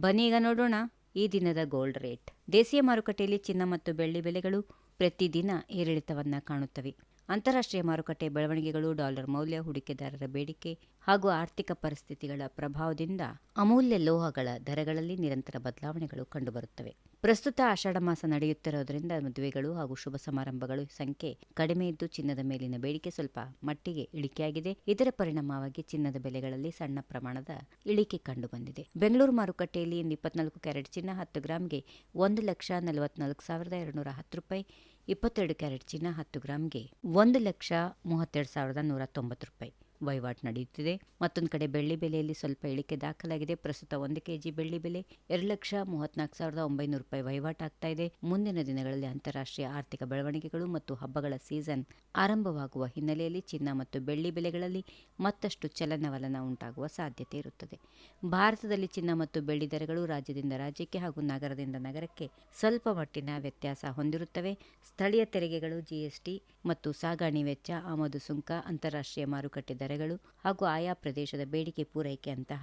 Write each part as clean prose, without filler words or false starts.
ಬನ್ನಿ ಈಗ ನೋಡೋಣ ಈ ದಿನದ ಗೋಲ್ಡ್ ರೇಟ್. ದೇಶೀಯ ಮಾರುಕಟ್ಟೆಯಲ್ಲಿ ಚಿನ್ನ ಮತ್ತು ಬೆಳ್ಳಿ ಬೆಲೆಗಳು ಪ್ರತಿದಿನ ಏರಿಳಿತವನ್ನ ಕಾಣುತ್ತವೆ. ಅಂತಾರಾಷ್ಟ್ರೀಯ ಮಾರುಕಟ್ಟೆ ಬೆಳವಣಿಗೆಗಳು, ಡಾಲರ್ ಮೌಲ್ಯ, ಹೂಡಿಕೆದಾರರ ಬೇಡಿಕೆ ಹಾಗೂ ಆರ್ಥಿಕ ಪರಿಸ್ಥಿತಿಗಳ ಪ್ರಭಾವದಿಂದ ಅಮೂಲ್ಯ ಲೋಹಗಳ ದರಗಳಲ್ಲಿ ನಿರಂತರ ಬದಲಾವಣೆಗಳು ಕಂಡುಬರುತ್ತವೆ. ಪ್ರಸ್ತುತ ಆಷಾಢ ಮಾಸ ನಡೆಯುತ್ತಿರುವುದರಿಂದ ಮದುವೆಗಳು ಹಾಗೂ ಶುಭ ಸಮಾರಂಭಗಳು ಸಂಖ್ಯೆ ಕಡಿಮೆ ಇದ್ದು ಚಿನ್ನದ ಮೇಲಿನ ಬೇಡಿಕೆ ಸ್ವಲ್ಪ ಮಟ್ಟಿಗೆ ಇಳಿಕೆಯಾಗಿದೆ. ಇದರ ಪರಿಣಾಮವಾಗಿ ಚಿನ್ನದ ಬೆಲೆಗಳಲ್ಲಿ ಸಣ್ಣ ಪ್ರಮಾಣದ ಇಳಿಕೆ ಕಂಡುಬಂದಿದೆ. ಬೆಂಗಳೂರು ಮಾರುಕಟ್ಟೆಯಲ್ಲಿ ಇಂದು 24 ಕ್ಯಾರೆಟ್ ಚಿನ್ನ 10 ಗ್ರಾಂಗೆ 1,44,210 ರೂಪಾಯಿ, 22 ಕ್ಯಾರೆಟ್ ಚಿನ್ನ 10 ಗ್ರಾಂಗೆ 1,32,190 ರೂಪಾಯಿ ವಹಿವಾಟು ನಡೆಯುತ್ತಿದೆ. ಮತ್ತೊಂದು ಕಡೆ ಬೆಳ್ಳಿ ಬೆಲೆಯಲ್ಲಿ ಸ್ವಲ್ಪ ಇಳಿಕೆ ದಾಖಲಾಗಿದೆ. ಪ್ರಸ್ತುತ 1 ಕೆಜಿ ಬೆಳ್ಳಿ ಬೆಲೆ 2,34,900 ರೂಪಾಯಿ ವಹಿವಾಟಾಗ್ತಾ ಇದೆ. ಮುಂದಿನ ದಿನಗಳಲ್ಲಿ ಅಂತಾರಾಷ್ಟ್ರೀಯ ಆರ್ಥಿಕ ಬೆಳವಣಿಗೆಗಳು ಮತ್ತು ಹಬ್ಬಗಳ ಸೀಸನ್ ಆರಂಭವಾಗುವ ಹಿನ್ನೆಲೆಯಲ್ಲಿ ಚಿನ್ನ ಮತ್ತು ಬೆಳ್ಳಿ ಬೆಲೆಗಳಲ್ಲಿ ಮತ್ತಷ್ಟು ಚಲನವಲನ ಉಂಟಾಗುವ ಸಾಧ್ಯತೆ ಇರುತ್ತದೆ. ಭಾರತದಲ್ಲಿ ಚಿನ್ನ ಮತ್ತು ಬೆಳ್ಳಿ ದರಗಳು ರಾಜ್ಯದಿಂದ ರಾಜ್ಯಕ್ಕೆ ಹಾಗೂ ನಗರದಿಂದ ನಗರಕ್ಕೆ ಸ್ವಲ್ಪ ಮಟ್ಟಿನ ವ್ಯತ್ಯಾಸ ಹೊಂದಿರುತ್ತವೆ. ಸ್ಥಳೀಯ ತೆರಿಗೆಗಳು, ಜಿಎಸ್ಟಿ ಮತ್ತು ಸಾಗಣೆ ವೆಚ್ಚ, ಆಮದು ಸುಂಕ, ಅಂತಾರಾಷ್ಟ್ರೀಯ ಮಾರುಕಟ್ಟೆ ದರಗಳು ಹಾಗೂ ಆಯಾ ಪ್ರದೇಶದ ಬೇಡಿಕೆ ಪೂರೈಕೆಯಂತಹ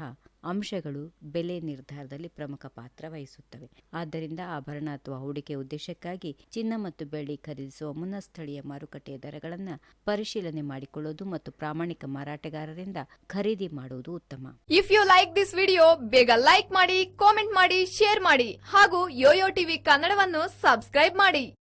ಅಂಶಗಳು ಬೆಲೆ ನಿರ್ಧಾರದಲ್ಲಿ ಪ್ರಮುಖ ಪಾತ್ರ ವಹಿಸುತ್ತವೆ. ಆದ್ದರಿಂದ ಆಭರಣ ಅಥವಾ ಹೂಡಿಕೆ ಉದ್ದೇಶಕ್ಕಾಗಿ ಚಿನ್ನ ಮತ್ತು ಬೆಳ್ಳಿ ಖರೀದಿಸುವ ಮುನ್ನ ಸ್ಥಳೀಯ ಮಾರುಕಟ್ಟೆಯ ದರಗಳನ್ನು ಪರಿಶೀಲನೆ ಮಾಡಿಕೊಳ್ಳುವುದು ಮತ್ತು ಪ್ರಾಮಾಣಿಕ ಮಾರಾಟಗಾರರಿಂದ ಖರೀದಿ ಮಾಡುವುದು ಉತ್ತಮ. If you like this video, ಬೇಗ ಲೈಕ್ ಮಾಡಿ, ಕಾಮೆಂಟ್ ಮಾಡಿ, ಶೇರ್ ಮಾಡಿ ಹಾಗೂ ಯೋಯೋ ಟಿವಿ ಕನ್ನಡವನ್ನು ಸಬ್ಸ್ಕ್ರೈಬ್ ಮಾಡಿ.